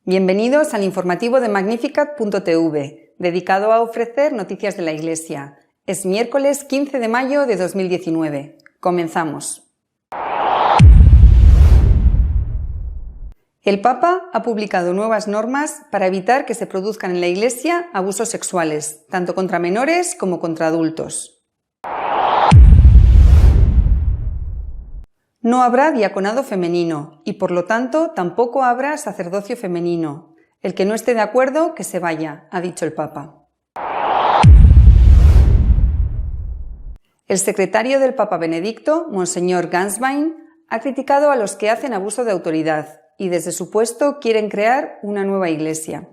Bienvenidos al informativo de Magnificat.tv, dedicado a ofrecer noticias de la Iglesia. Es miércoles 15 de mayo de 2019. Comenzamos. El Papa ha publicado nuevas normas para evitar que se produzcan en la Iglesia abusos sexuales, tanto contra menores como contra adultos. No habrá diaconado femenino y, por lo tanto, tampoco habrá sacerdocio femenino. El que no esté de acuerdo, que se vaya, ha dicho el Papa. El secretario del Papa Benedicto, Monseñor Ganswein, ha criticado a los que hacen abuso de autoridad y desde su puesto quieren crear una nueva iglesia.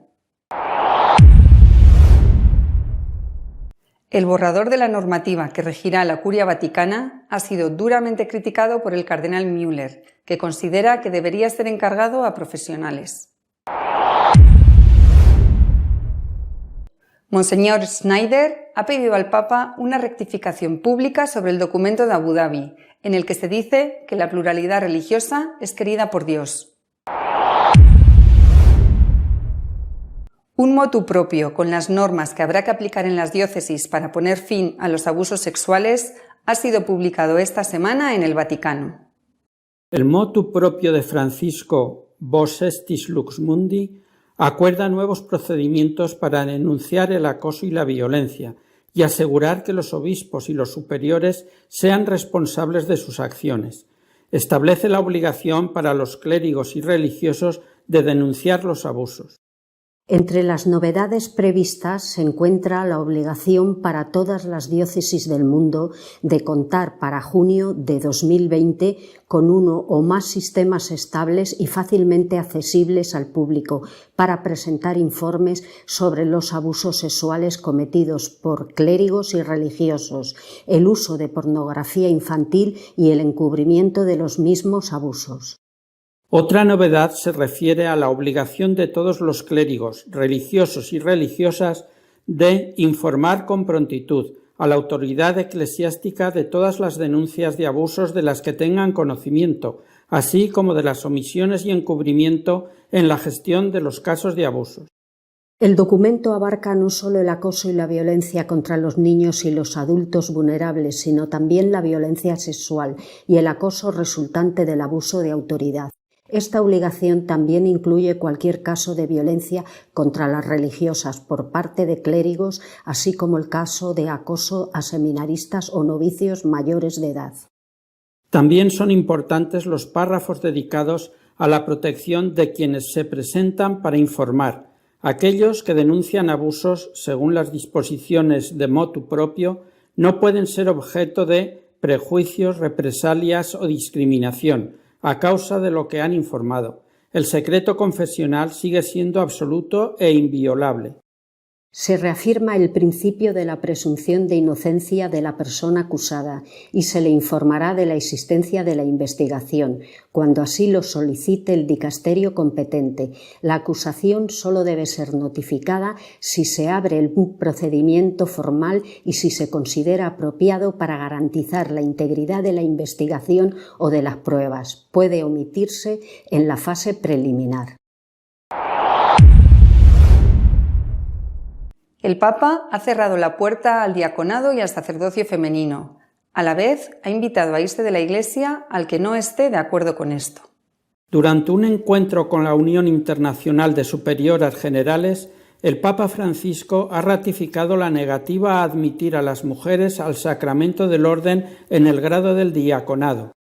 El borrador de la normativa que regirá la Curia Vaticana ha sido duramente criticado por el cardenal Müller, que considera que debería ser encargado a profesionales. Monseñor Schneider ha pedido al Papa una rectificación pública sobre el documento de Abu Dhabi, en el que se dice que la pluralidad religiosa es querida por Dios. Un motu propio con las normas que habrá que aplicar en las diócesis para poner fin a los abusos sexuales ha sido publicado esta semana en el Vaticano. El motu propio de Francisco Vos Estis Lux Mundi acuerda nuevos procedimientos para denunciar el acoso y la violencia y asegurar que los obispos y los superiores sean responsables de sus acciones. Establece la obligación para los clérigos y religiosos de denunciar los abusos. Entre las novedades previstas se encuentra la obligación para todas las diócesis del mundo de contar para junio de 2020 con uno o más sistemas estables y fácilmente accesibles al público para presentar informes sobre los abusos sexuales cometidos por clérigos y religiosos, el uso de pornografía infantil y el encubrimiento de los mismos abusos. Otra novedad se refiere a la obligación de todos los clérigos, religiosos y religiosas de informar con prontitud a la autoridad eclesiástica de todas las denuncias de abusos de las que tengan conocimiento, así como de las omisiones y encubrimiento en la gestión de los casos de abusos. El documento abarca no solo el acoso y la violencia contra los niños y los adultos vulnerables, sino también la violencia sexual y el acoso resultante del abuso de autoridad. Esta obligación también incluye cualquier caso de violencia contra las religiosas por parte de clérigos, así como el caso de acoso a seminaristas o novicios mayores de edad. También son importantes los párrafos dedicados a la protección de quienes se presentan para informar. Aquellos que denuncian abusos, según las disposiciones de motu propio, no pueden ser objeto de prejuicios, represalias o discriminación a causa de lo que han informado. El secreto confesional sigue siendo absoluto e inviolable. Se reafirma el principio de la presunción de inocencia de la persona acusada y se le informará de la existencia de la investigación, cuando así lo solicite el dicasterio competente. La acusación solo debe ser notificada si se abre un procedimiento formal y si se considera apropiado para garantizar la integridad de la investigación o de las pruebas. Puede omitirse en la fase preliminar. El Papa ha cerrado la puerta al diaconado y al sacerdocio femenino. A la vez, ha invitado a irse de la Iglesia al que no esté de acuerdo con esto. Durante un encuentro con la Unión Internacional de Superioras Generales, el Papa Francisco ha ratificado la negativa a admitir a las mujeres al sacramento del orden en el grado del diaconado.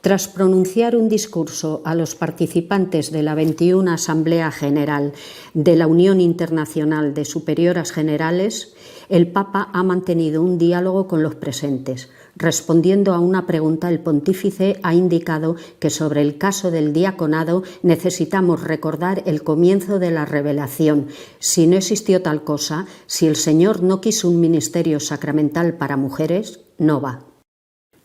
Tras pronunciar un discurso a los participantes de la 21 Asamblea General de la Unión Internacional de Superioras Generales, el Papa ha mantenido un diálogo con los presentes. Respondiendo a una pregunta, el pontífice ha indicado que sobre el caso del diaconado necesitamos recordar el comienzo de la revelación. Si no existió tal cosa, si el Señor no quiso un ministerio sacramental para mujeres, no va.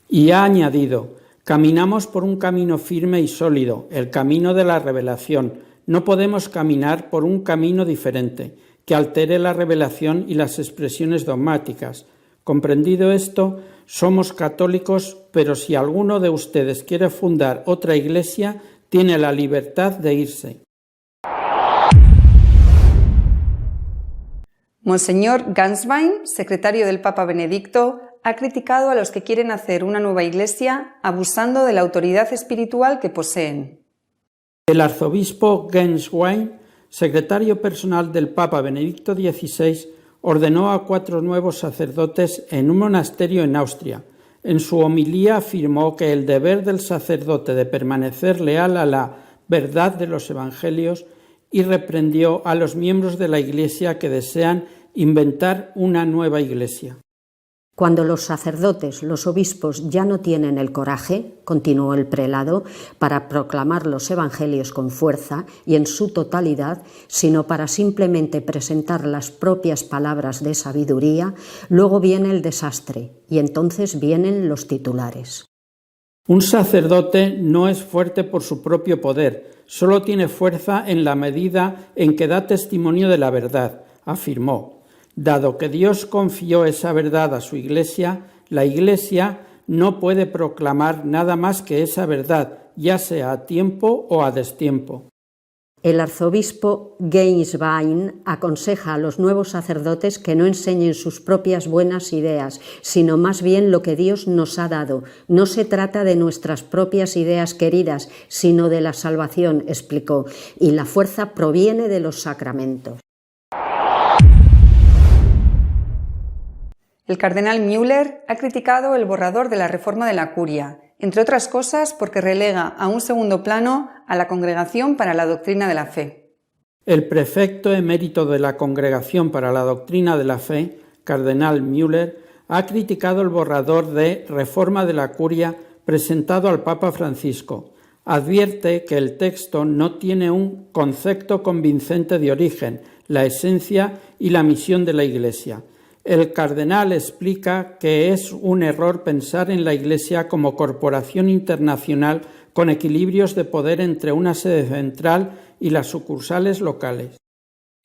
Y ha añadido: caminamos por un camino firme y sólido, el camino de la revelación. No podemos caminar por un camino diferente, que altere la revelación y las expresiones dogmáticas. Comprendido esto, somos católicos, pero si alguno de ustedes quiere fundar otra iglesia, tiene la libertad de irse. Monseñor Ganswein, secretario del Papa Benedicto, ha criticado a los que quieren hacer una nueva iglesia abusando de la autoridad espiritual que poseen. El arzobispo Ganswein, secretario personal del Papa Benedicto XVI, ordenó a 4 nuevos sacerdotes en un monasterio en Austria. En su homilía afirmó que el deber del sacerdote de permanecer leal a la verdad de los evangelios y reprendió a los miembros de la Iglesia que desean inventar una nueva Iglesia. Cuando los sacerdotes, los obispos, ya no tienen el coraje, continuó el prelado, para proclamar los evangelios con fuerza y en su totalidad, sino para simplemente presentar las propias palabras de sabiduría, luego viene el desastre y entonces vienen los titulares. Un sacerdote no es fuerte por su propio poder, solo tiene fuerza en la medida en que da testimonio de la verdad, afirmó. Dado que Dios confió esa verdad a su Iglesia, la Iglesia no puede proclamar nada más que esa verdad, ya sea a tiempo o a destiempo. El arzobispo Ganswein aconseja a los nuevos sacerdotes que no enseñen sus propias buenas ideas, sino más bien lo que Dios nos ha dado. No se trata de nuestras propias ideas queridas, sino de la salvación, explicó, y la fuerza proviene de los sacramentos. El cardenal Müller ha criticado el borrador de la reforma de la Curia, entre otras cosas porque relega a un segundo plano a la Congregación para la Doctrina de la Fe. El prefecto emérito de la Congregación para la Doctrina de la Fe, cardenal Müller, ha criticado el borrador de reforma de la Curia presentado al Papa Francisco. Advierte que el texto no tiene un concepto convincente de origen, la esencia y la misión de la Iglesia. El cardenal explica que es un error pensar en la Iglesia como corporación internacional con equilibrios de poder entre una sede central y las sucursales locales.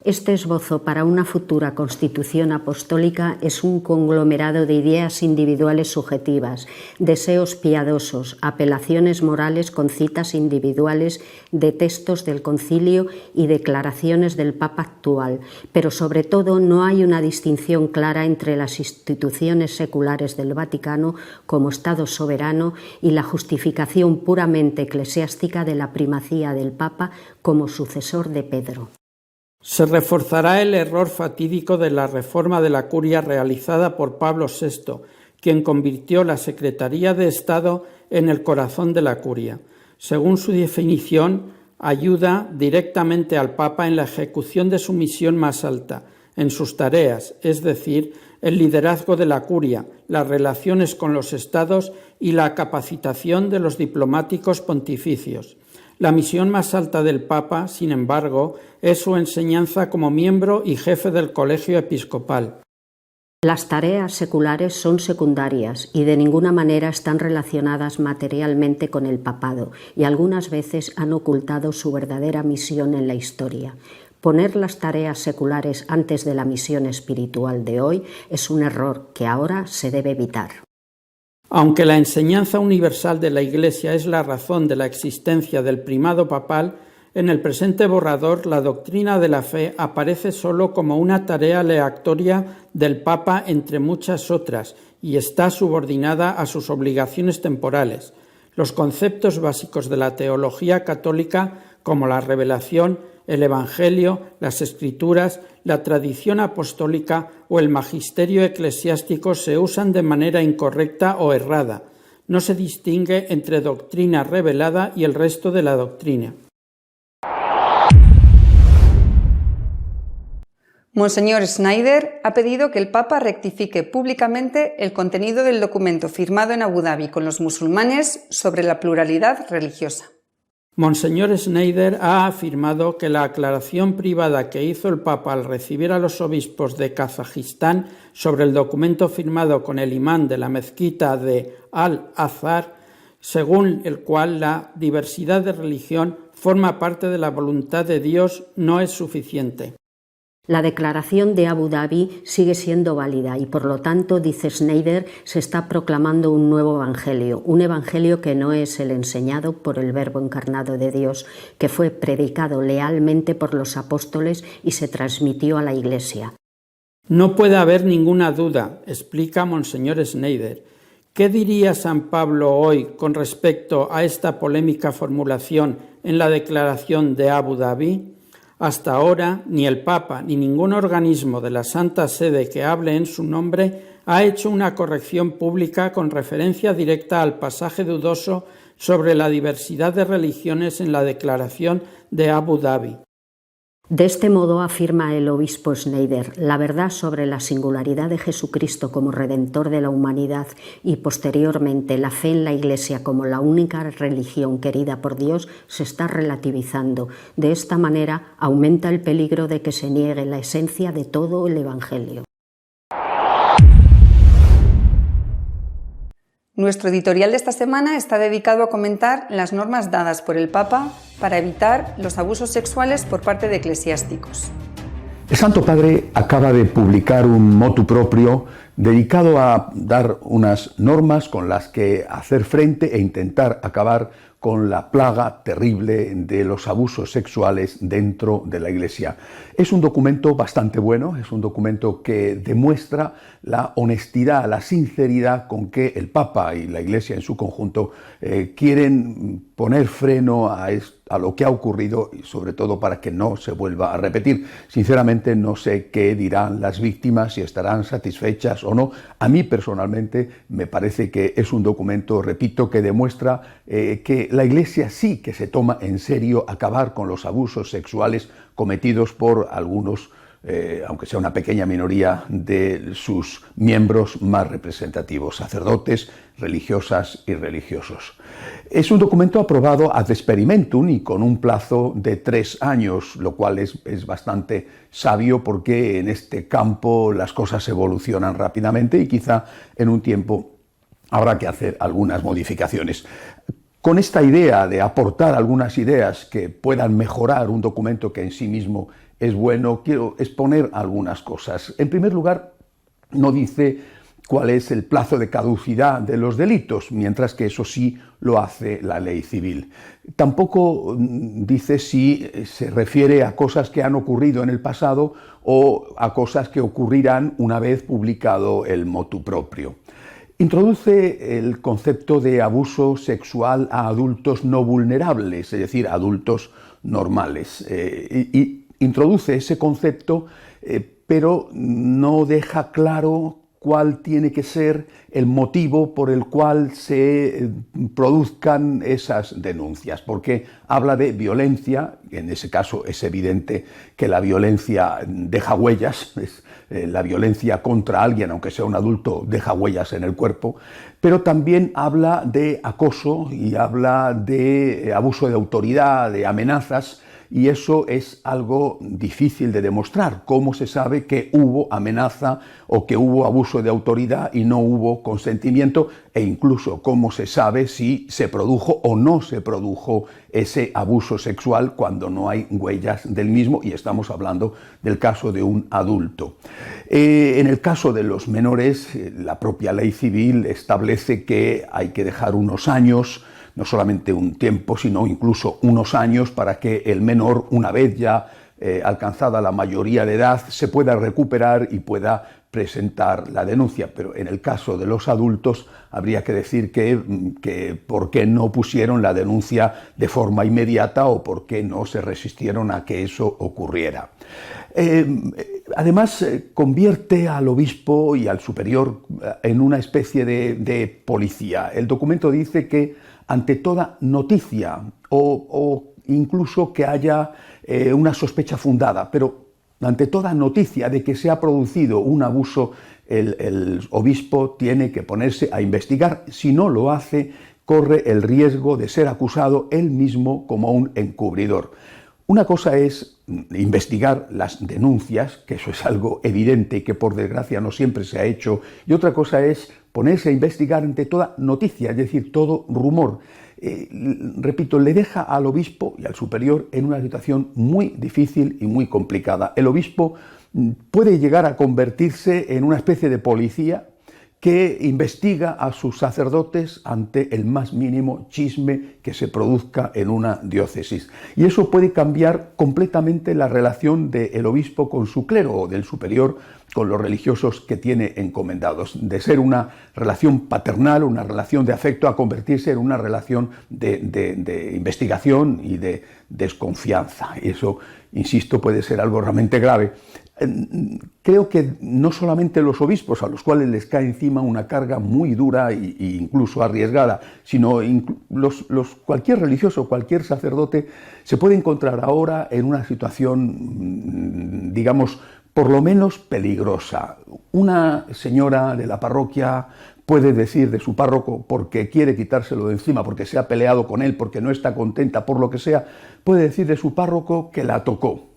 Este esbozo para una futura constitución apostólica es un conglomerado de ideas individuales subjetivas, deseos piadosos, apelaciones morales con citas individuales de textos del concilio y declaraciones del Papa actual, pero sobre todo no hay una distinción clara entre las instituciones seculares del Vaticano como Estado soberano y la justificación puramente eclesiástica de la primacía del Papa como sucesor de Pedro. Se reforzará el error fatídico de la reforma de la Curia realizada por Pablo VI, quien convirtió la Secretaría de Estado en el corazón de la Curia. Según su definición, ayuda directamente al Papa en la ejecución de su misión más alta, en sus tareas, es decir, el liderazgo de la Curia, las relaciones con los Estados y la capacitación de los diplomáticos pontificios. La misión más alta del Papa, sin embargo, es su enseñanza como miembro y jefe del Colegio Episcopal. Las tareas seculares son secundarias y de ninguna manera están relacionadas materialmente con el papado y algunas veces han ocultado su verdadera misión en la historia. Poner las tareas seculares antes de la misión espiritual de hoy es un error que ahora se debe evitar. Aunque la enseñanza universal de la Iglesia es la razón de la existencia del primado papal, en el presente borrador la doctrina de la fe aparece solo como una tarea aleatoria del Papa entre muchas otras y está subordinada a sus obligaciones temporales. Los conceptos básicos de la teología católica, como la revelación, el Evangelio, las Escrituras, la tradición apostólica o el magisterio eclesiástico se usan de manera incorrecta o errada. No se distingue entre doctrina revelada y el resto de la doctrina. Monseñor Schneider ha pedido que el Papa rectifique públicamente el contenido del documento firmado en Abu Dhabi con los musulmanes sobre la pluralidad religiosa. Monseñor Schneider ha afirmado que la aclaración privada que hizo el Papa al recibir a los obispos de Kazajistán sobre el documento firmado con el imán de la mezquita de Al-Azhar, según el cual la diversidad de religión forma parte de la voluntad de Dios, no es suficiente. La declaración de Abu Dhabi sigue siendo válida y, por lo tanto, dice Schneider, se está proclamando un nuevo evangelio, un evangelio que no es el enseñado por el Verbo encarnado de Dios, que fue predicado lealmente por los apóstoles y se transmitió a la Iglesia. No puede haber ninguna duda, explica Monseñor Schneider. ¿Qué diría San Pablo hoy con respecto a esta polémica formulación en la declaración de Abu Dhabi? Hasta ahora, ni el Papa ni ningún organismo de la Santa Sede que hable en su nombre ha hecho una corrección pública con referencia directa al pasaje dudoso sobre la diversidad de religiones en la declaración de Abu Dhabi. De este modo, afirma el obispo Schneider, la verdad sobre la singularidad de Jesucristo como Redentor de la humanidad y posteriormente la fe en la Iglesia como la única religión querida por Dios se está relativizando. De esta manera aumenta el peligro de que se niegue la esencia de todo el Evangelio. Nuestro editorial de esta semana está dedicado a comentar las normas dadas por el Papa para evitar los abusos sexuales por parte de eclesiásticos. El Santo Padre acaba de publicar un motu proprio dedicado a dar unas normas con las que hacer frente e intentar acabar con la plaga terrible de los abusos sexuales dentro de la Iglesia. Es un documento bastante bueno, es un documento que demuestra la honestidad, la sinceridad con que el Papa y la Iglesia en su conjunto quieren poner freno a lo que ha ocurrido y sobre todo para que no se vuelva a repetir. Sinceramente no sé qué dirán las víctimas, si estarán satisfechas o no. A mí personalmente me parece que es un documento, repito, que demuestra que la Iglesia sí que se toma en serio acabar con los abusos sexuales cometidos por algunos, aunque sea una pequeña minoría de sus miembros más representativos, sacerdotes, religiosas y religiosos. Es un documento aprobado ad experimentum y con un plazo de 3 años, lo cual es bastante sabio porque en este campo las cosas evolucionan rápidamente y quizá en un tiempo habrá que hacer algunas modificaciones. Con esta idea de aportar algunas ideas que puedan mejorar un documento que en sí mismo es bueno, quiero exponer algunas cosas. En primer lugar, no dice cuál es el plazo de caducidad de los delitos, mientras que eso sí lo hace la ley civil. Tampoco dice si se refiere a cosas que han ocurrido en el pasado o a cosas que ocurrirán una vez publicado el motu proprio. Introduce el concepto de abuso sexual a adultos no vulnerables, es decir, adultos normales. Y introduce ese concepto, pero no deja claro cuál tiene que ser el motivo por el cual se produzcan esas denuncias, porque habla de violencia, y en ese caso es evidente que la violencia deja huellas, la violencia contra alguien, aunque sea un adulto, deja huellas en el cuerpo, pero también habla de acoso y habla de abuso de autoridad, de amenazas, y eso es algo difícil de demostrar. ¿Cómo se sabe que hubo amenaza o que hubo abuso de autoridad y no hubo consentimiento? E incluso cómo se sabe si se produjo o no se produjo ese abuso sexual cuando no hay huellas del mismo, y estamos hablando del caso de un adulto. En el caso de los menores, la propia ley civil establece que hay que dejar unos años, no solamente un tiempo, sino incluso unos años para que el menor, una vez ya alcanzada la mayoría de edad, se pueda recuperar y pueda presentar la denuncia. Pero en el caso de los adultos habría que decir que por qué no pusieron la denuncia de forma inmediata o por qué no se resistieron a que eso ocurriera. Además, convierte al obispo y al superior en una especie de policía. El documento dice que ante toda noticia o incluso que haya una sospecha fundada, pero ante toda noticia de que se ha producido un abuso, el obispo tiene que ponerse a investigar. Si no lo hace, corre el riesgo de ser acusado él mismo como un encubridor. Una cosa es investigar las denuncias, que eso es algo evidente y que por desgracia no siempre se ha hecho, y otra cosa es ponerse a investigar ante toda noticia, es decir, todo rumor. Repito, le deja al obispo y al superior en una situación muy difícil y muy complicada. El obispo puede llegar a convertirse en una especie de policía que investiga a sus sacerdotes ante el más mínimo chisme que se produzca en una diócesis. Y eso puede cambiar completamente la relación del obispo con su clero o del superior con los religiosos que tiene encomendados. De ser una relación paternal, una relación de afecto, a convertirse en una relación de investigación y de desconfianza. Y eso, insisto, puede ser algo realmente grave. Creo que no solamente los obispos, a los cuales les cae encima una carga muy dura e incluso arriesgada, sino cualquier religioso, cualquier sacerdote se puede encontrar ahora en una situación, digamos, por lo menos peligrosa. Una señora de la parroquia puede decir de su párroco, porque quiere quitárselo de encima, porque se ha peleado con él, porque no está contenta, por lo que sea, puede decir de su párroco que la tocó.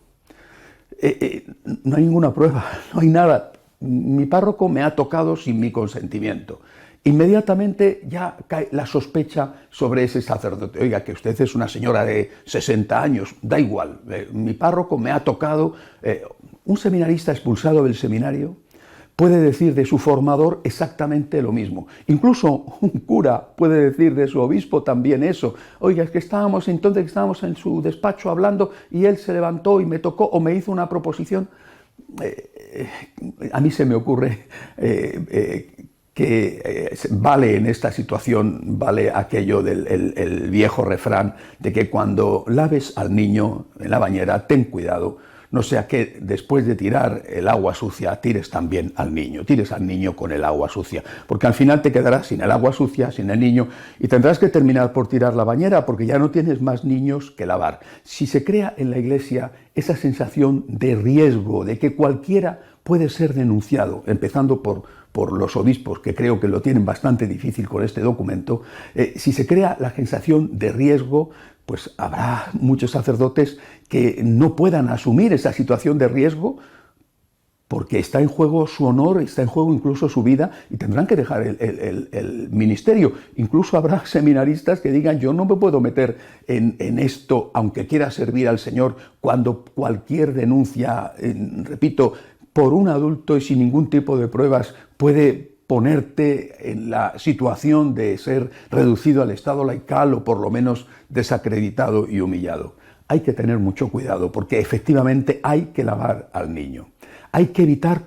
No hay ninguna prueba, no hay nada. Mi párroco me ha tocado sin mi consentimiento. Inmediatamente ya cae la sospecha sobre ese sacerdote. Oiga, que usted es una señora de 60 años, da igual, mi párroco me ha tocado. Un seminarista expulsado del seminario puede decir de su formador exactamente lo mismo. Incluso un cura puede decir de su obispo también eso. Oiga, es que estábamos en su despacho hablando y él se levantó y me tocó o me hizo una proposición. A mí se me ocurre que vale en esta situación, vale aquello del viejo refrán de que cuando laves al niño en la bañera, ten cuidado, no sea que después de tirar el agua sucia, tires también al niño, tires al niño con el agua sucia, porque al final te quedarás sin el agua sucia, sin el niño, y tendrás que terminar por tirar la bañera, porque ya no tienes más niños que lavar. Si se crea en la Iglesia esa sensación de riesgo, de que cualquiera puede ser denunciado, empezando por los obispos, que creo que lo tienen bastante difícil con este documento, si se crea la sensación de riesgo, pues habrá muchos sacerdotes que no puedan asumir esa situación de riesgo porque está en juego su honor, está en juego incluso su vida y tendrán que dejar el ministerio. Incluso habrá seminaristas que digan, yo no me puedo meter en esto, aunque quiera servir al Señor, cuando cualquier denuncia, repito, por un adulto y sin ningún tipo de pruebas puede ponerte en la situación de ser reducido al estado laical o por lo menos desacreditado y humillado. Hay que tener mucho cuidado porque efectivamente hay que lavar al niño. Hay que evitar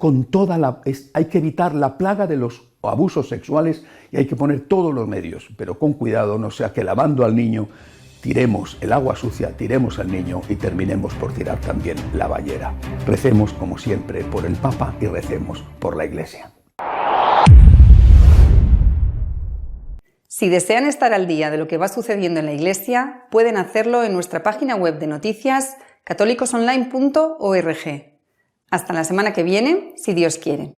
la plaga de los abusos sexuales y hay que poner todos los medios, pero con cuidado, no sea que lavando al niño tiremos el agua sucia, tiremos al niño y terminemos por tirar también la bañera. Recemos como siempre por el Papa y recemos por la Iglesia. Si desean estar al día de lo que va sucediendo en la Iglesia, pueden hacerlo en nuestra página web de noticias católicosonline.org. Hasta la semana que viene, si Dios quiere.